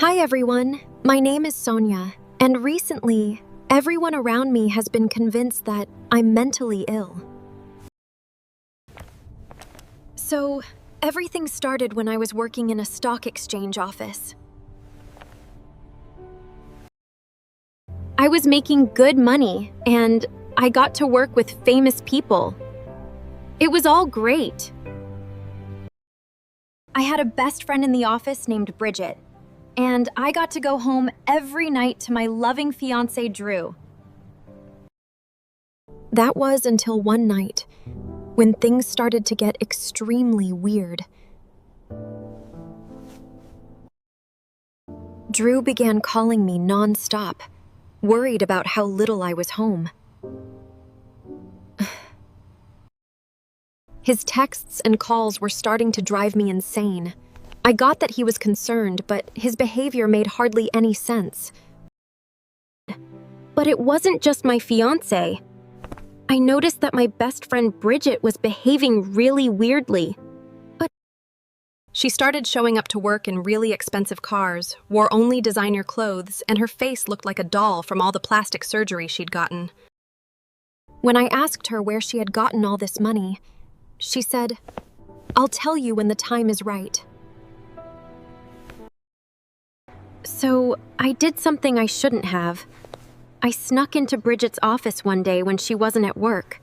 Hi everyone, my name is Sonia, and recently, everyone around me has been convinced that I'm mentally ill. So, everything started when I was working in a stock exchange office. I was making good money, and I got to work with famous people. It was all great. I had a best friend in the office named Bridget, and I got to go home every night to my loving fiancé, Drew. That was until one night, when things started to get extremely weird. Drew began calling me non-stop, worried about how little I was home. His texts and calls were starting to drive me insane. I got that he was concerned, but his behavior made hardly any sense. But it wasn't just my fiancé. I noticed that my best friend Bridget was behaving really weirdly. But she started showing up to work in really expensive cars, wore only designer clothes, and her face looked like a doll from all the plastic surgery she'd gotten. When I asked her where she had gotten all this money, she said, "I'll tell you when the time is right." So I did something I shouldn't have. I snuck into Bridget's office one day when she wasn't at work.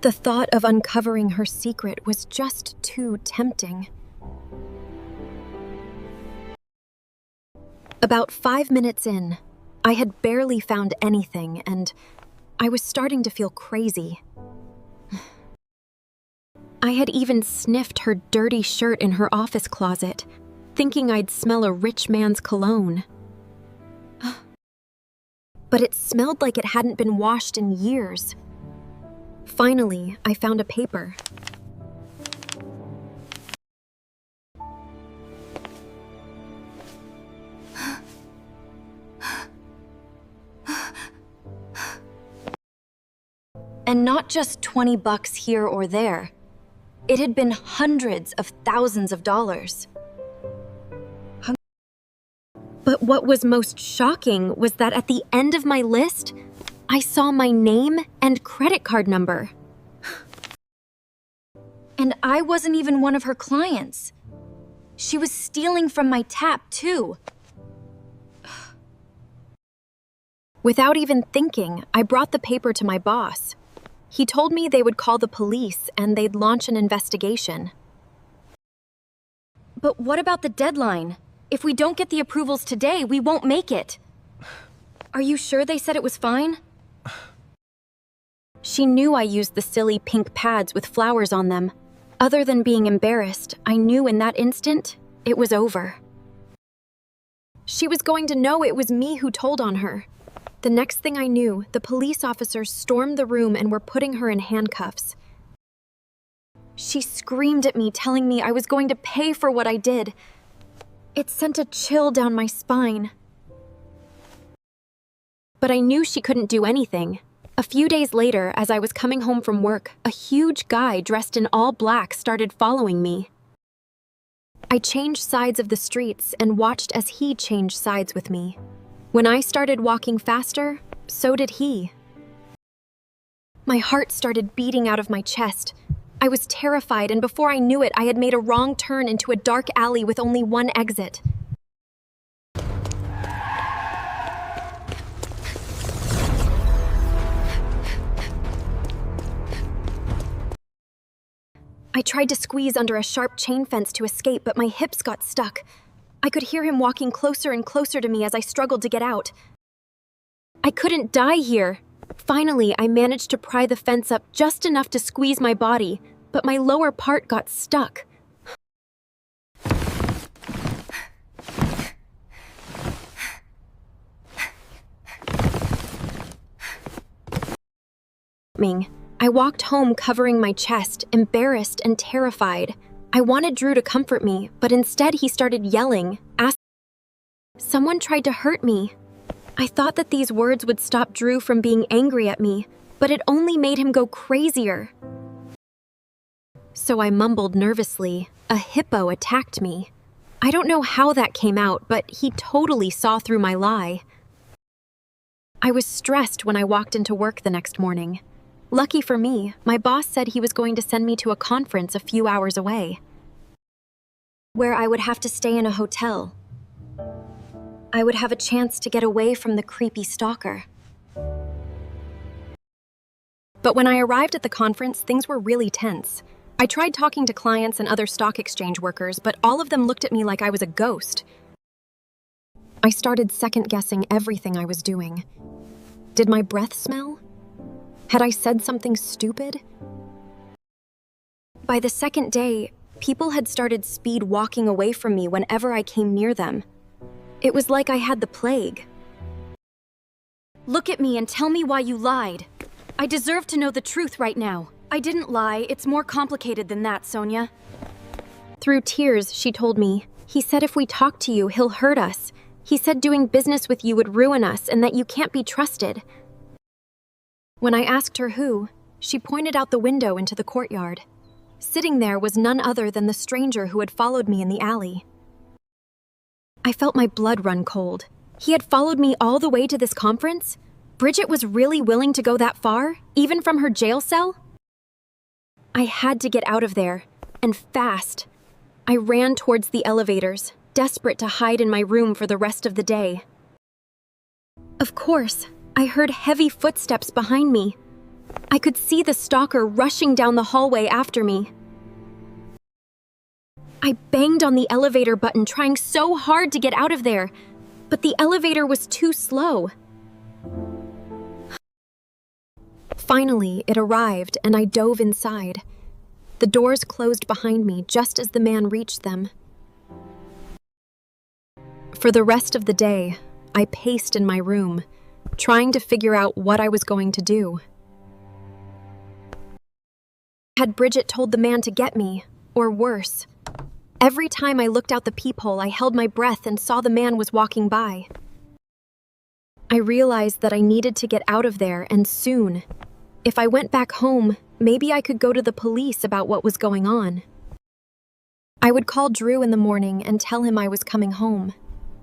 The thought of uncovering her secret was just too tempting. About 5 minutes in, I had barely found anything, and I was starting to feel crazy. I had even sniffed her dirty shirt in her office closet, thinking I'd smell a rich man's cologne. But it smelled like it hadn't been washed in years. Finally, I found a paper. And not just $20 here or there. It had been hundreds of thousands of dollars. But what was most shocking was that at the end of my list, I saw my name and credit card number. And I wasn't even one of her clients. She was stealing from my tap, too. Without even thinking, I brought the paper to my boss. He told me they would call the police and they'd launch an investigation. But what about the deadline? If we don't get the approvals today, we won't make it. Are you sure they said it was fine? She knew I used the silly pink pads with flowers on them. Other than being embarrassed, I knew in that instant, it was over. She was going to know it was me who told on her. The next thing I knew, the police officers stormed the room and were putting her in handcuffs. She screamed at me, telling me I was going to pay for what I did. It sent a chill down my spine. But I knew she couldn't do anything. A few days later, as I was coming home from work, a huge guy dressed in all black started following me. I changed sides of the streets and watched as he changed sides with me. When I started walking faster, so did he. My heart started beating out of my chest. I was terrified, and before I knew it, I had made a wrong turn into a dark alley with only one exit. I tried to squeeze under a sharp chain fence to escape, but my hips got stuck. I could hear him walking closer and closer to me as I struggled to get out. I couldn't die here. Finally, I managed to pry the fence up just enough to squeeze my body, but my lower part got stuck. I walked home covering my chest, embarrassed and terrified. I wanted Drew to comfort me, but instead he started yelling, asking. Someone tried to hurt me. I thought that these words would stop Drew from being angry at me, but it only made him go crazier. So I mumbled nervously, "A hippo attacked me." I don't know how that came out, but he totally saw through my lie. I was stressed when I walked into work the next morning. Lucky for me, my boss said he was going to send me to a conference a few hours away, where I would have to stay in a hotel. I would have a chance to get away from the creepy stalker. But when I arrived at the conference, things were really tense. I tried talking to clients and other stock exchange workers, but all of them looked at me like I was a ghost. I started second-guessing everything I was doing. Did my breath smell? Had I said something stupid? By the second day, people had started speed walking away from me whenever I came near them. It was like I had the plague. "Look at me and tell me why you lied. I deserve to know the truth right now." "I didn't lie. It's more complicated than that, Sonia." Through tears, she told me, "He said if we talk to you, he'll hurt us. He said doing business with you would ruin us and that you can't be trusted." When I asked her who, she pointed out the window into the courtyard. Sitting there was none other than the stranger who had followed me in the alley. I felt my blood run cold. He had followed me all the way to this conference? Bridget was really willing to go that far, even from her jail cell? I had to get out of there, and fast. I ran towards the elevators, desperate to hide in my room for the rest of the day. Of course, I heard heavy footsteps behind me. I could see the stalker rushing down the hallway after me. I banged on the elevator button, trying so hard to get out of there, but the elevator was too slow. Finally, it arrived, and I dove inside. The doors closed behind me just as the man reached them. For the rest of the day, I paced in my room, trying to figure out what I was going to do. Had Bridget told the man to get me, or worse? Every time I looked out the peephole, I held my breath and saw the man was walking by. I realized that I needed to get out of there, and soon. If I went back home, maybe I could go to the police about what was going on. I would call Drew in the morning and tell him I was coming home.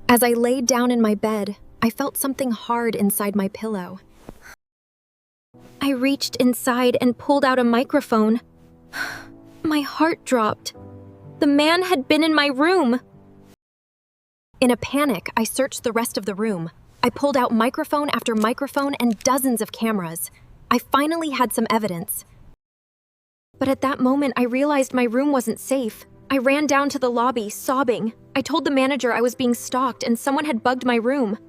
As I laid down in my bed, I felt something hard inside my pillow. I reached inside and pulled out a microphone. My heart dropped. The man had been in my room. In a panic, I searched the rest of the room. I pulled out microphone after microphone and dozens of cameras. I finally had some evidence. But at that moment, I realized my room wasn't safe. I ran down to the lobby, sobbing. I told the manager I was being stalked and someone had bugged my room.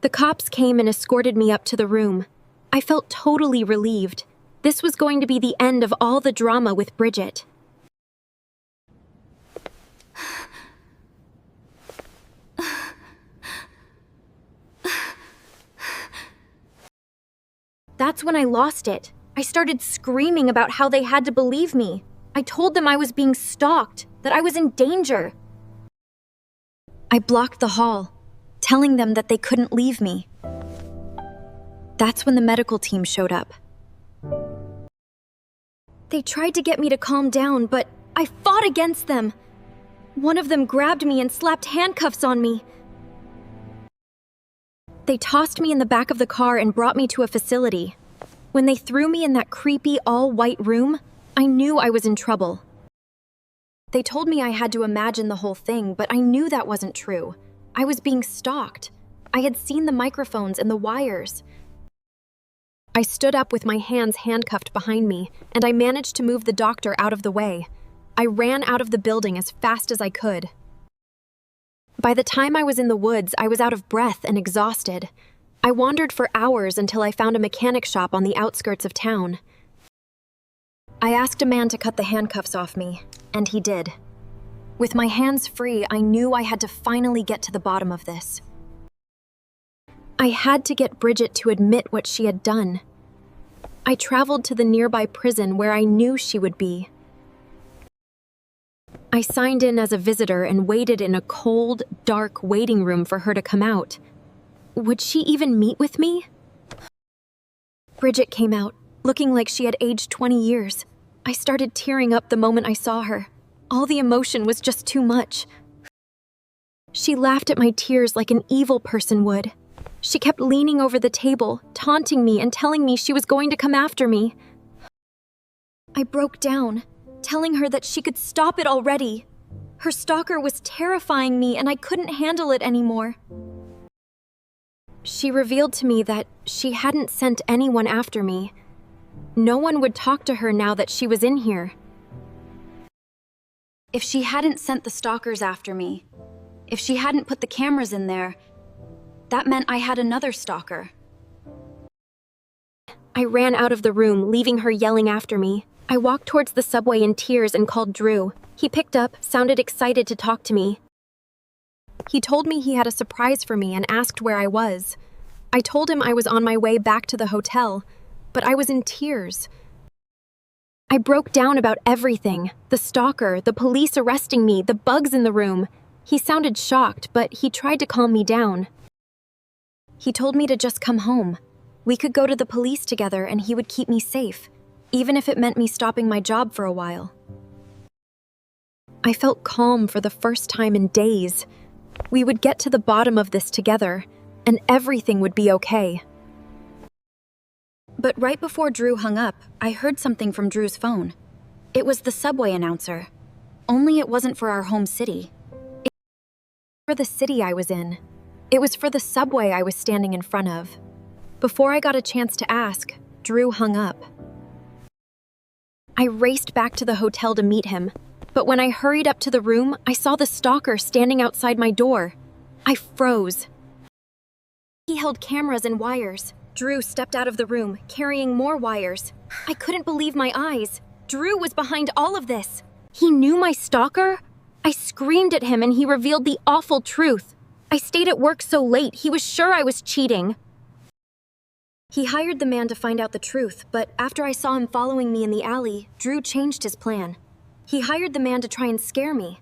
The cops came and escorted me up to the room. I felt totally relieved. This was going to be the end of all the drama with Bridget. That's when I lost it. I started screaming about how they had to believe me. I told them I was being stalked, that I was in danger. I blocked the hall, telling them that they couldn't leave me. That's when the medical team showed up. They tried to get me to calm down, but I fought against them. One of them grabbed me and slapped handcuffs on me. They tossed me in the back of the car and brought me to a facility. When they threw me in that creepy all-white room, I knew I was in trouble. They told me I had to imagine the whole thing, but I knew that wasn't true. I was being stalked. I had seen the microphones and the wires. I stood up with my hands handcuffed behind me, and I managed to move the doctor out of the way. I ran out of the building as fast as I could. By the time I was in the woods, I was out of breath and exhausted. I wandered for hours until I found a mechanic shop on the outskirts of town. I asked a man to cut the handcuffs off me, and he did. With my hands free, I knew I had to finally get to the bottom of this. I had to get Bridget to admit what she had done. I traveled to the nearby prison where I knew she would be. I signed in as a visitor and waited in a cold, dark waiting room for her to come out. Would she even meet with me? Bridget came out, looking like she had aged 20 years. I started tearing up the moment I saw her. All the emotion was just too much. She laughed at my tears like an evil person would. She kept leaning over the table, taunting me and telling me she was going to come after me. I broke down, telling her that she could stop it already. Her stalker was terrifying me and I couldn't handle it anymore. She revealed to me that she hadn't sent anyone after me. No one would talk to her now that she was in here. If she hadn't sent the stalkers after me, if she hadn't put the cameras in there, that meant I had another stalker. I ran out of the room, leaving her yelling after me. I walked towards the subway in tears and called Drew. He picked up, sounded excited to talk to me. He told me he had a surprise for me and asked where I was. I told him I was on my way back to the hotel, but I was in tears. I broke down about everything: the stalker, the police arresting me, the bugs in the room. He sounded shocked, but he tried to calm me down. He told me to just come home. We could go to the police together and he would keep me safe, even if it meant me stopping my job for a while. I felt calm for the first time in days. We would get to the bottom of this together, and everything would be okay. But right before Drew hung up, I heard something from Drew's phone. It was the subway announcer. Only it wasn't for our home city. It was for the city I was in. It was for the subway I was standing in front of. Before I got a chance to ask, Drew hung up. I raced back to the hotel to meet him, but when I hurried up to the room, I saw the stalker standing outside my door. I froze. He held cameras and wires. Drew stepped out of the room, carrying more wires. I couldn't believe my eyes. Drew was behind all of this. He knew my stalker? I screamed at him and he revealed the awful truth. I stayed at work so late, he was sure I was cheating. He hired the man to find out the truth, but after I saw him following me in the alley, Drew changed his plan. He hired the man to try and scare me.